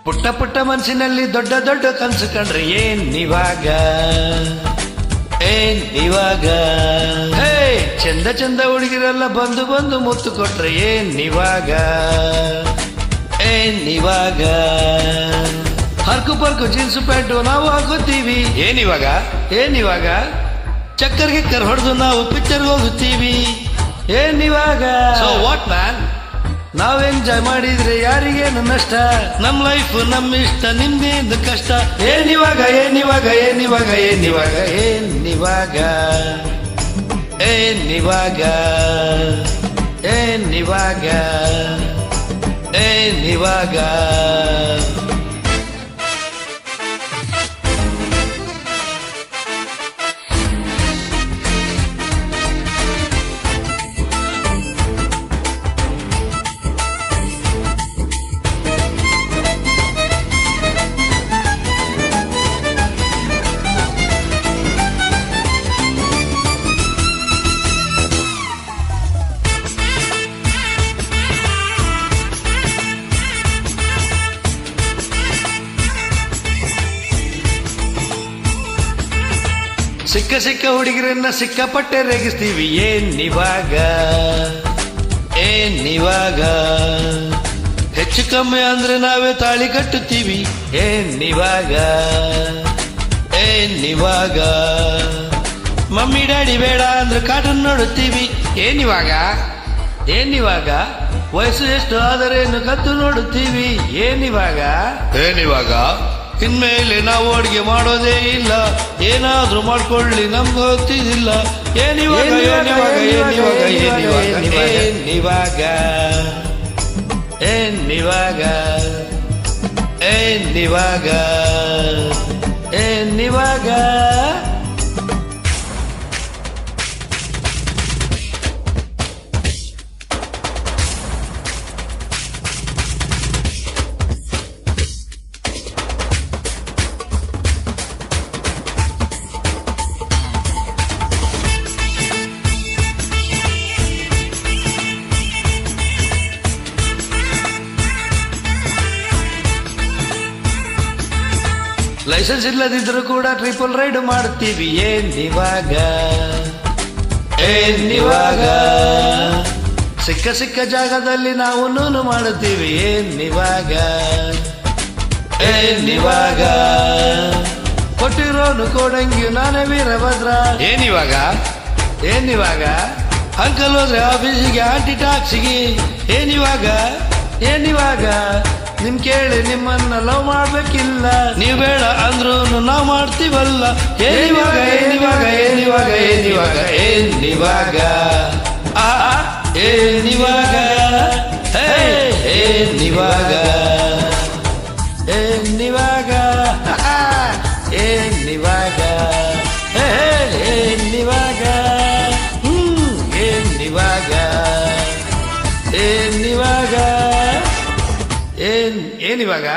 ಪುಟ್ಟ ಪುಟ್ಟ ಮನಸ್ಸಿನಲ್ಲಿ ದೊಡ್ಡ ದೊಡ್ಡ ಕನಸು ಕಂಡ್ರೆ ಏನಿವಾಗ ಹೇ ಚಂದ ಚಂದ ಹುಡುಗಿರೆಲ್ಲ ಬಂದು ಬಂದು ಮುತ್ತು ಕೊಟ್ರೆ ಏನಿವಾಗ ಹರ್ಕು ಪರ್ಕು ಜೀನ್ಸ್ ಪ್ಯಾಂಟು ನಾವು ಹಾಕೋತೀವಿ ಏನಿವಾಗ ಚಕ್ಕರ್ ಗಿಕ್ಕರ್ ಹೊಡೆದು ನಾವು ಪಿಕ್ಚರ್ ಹೋಗುತ್ತೀವಿ ಏನಿವಾಗ ಸೊ ವಾಟ್ ಮ್ಯಾನ್ ನಾವ್ ಎಂಜಾಯ್ ಮಾಡಿದ್ರೆ ಯಾರಿಗೇನು ನಷ್ಟ ನಮ್ ಲೈಫ್ ನಮ್ ಇಷ್ಟ ನಿಮ್ದೇನು ಕಷ್ಟ ಏನಿವಾಗ ಸಿಕ್ಕ ಹುಡುಗಿರನ್ನ ಸಿಕ್ಕಾಪಟ್ಟೆ ರೇಗಿಸ್ತೀವಿ ಏನಿವಾಗ ಹೆಚ್ಚು ಕಮ್ಮಿ ಅಂದ್ರೆ ನಾವೇ ತಾಳಿ ಕಟ್ಟುತ್ತೀವಿ ಏನಿವಾಗ ಮಮ್ಮಿ ಡ್ಯಾಡಿ ಬೇಡ ಅಂದ್ರೆ ಕಾರ್ಟೂನ್ ನೋಡುತ್ತೀವಿ ಏನಿವಾಗ ವಯಸ್ಸು ಎಷ್ಟು ಆದರೇನು ಕದ್ದು ನೋಡುತ್ತೀವಿ ಏನಿವಾಗ ಇನ್ಮೇಲೆ ನಾವು ಅಡುಗೆ ಮಾಡೋದೇ ಇಲ್ಲ ಏನಾದ್ರೂ ಮಾಡ್ಕೊಳ್ಳಿ ನಮ್ಗೆ ಗೊತ್ತಿಲ್ಲ ಏನಿವಾಗ ಲೈಸೆನ್ಸ್ ಇಲ್ಲದಿದ್ರು ಕೂಡ ಟ್ರಿಪಲ್ ರೈಡ್ ಮಾಡ್ತೀವಿ ಏನಿವಾಗ ಸಿಕ್ಕ ಜಾಗದಲ್ಲಿ ನಾವು ನೂನು ಮಾಡುತ್ತೀವಿ ಏನಿವಾಗ ಕೊಟ್ಟಿರೋನು ಕೋಡಂಗಿ ನಾನೇ ವೀರಭದ್ರ ಏನಿವಾಗ ಅಂಕಲ್ ಹೋದ್ರೆ ಆಫೀಸಿಗೆ ಆಂಟಿ ಟಾಕ್ಸಿಗೆ ಏನಿವಾಗ ನಿಮ್ ಕೇಳಿ ನಿಮ್ಮನ್ನ ಲವ್ ಮಾಡ್ಬೇಕಿಲ್ಲ ನೀವ್ ಬೇಡ ಅಂದ್ರೂ ನಾವ್ ಮಾಡ್ತೀವಲ್ಲ ಏನಿವಾಗ ಏನಿವಾಗ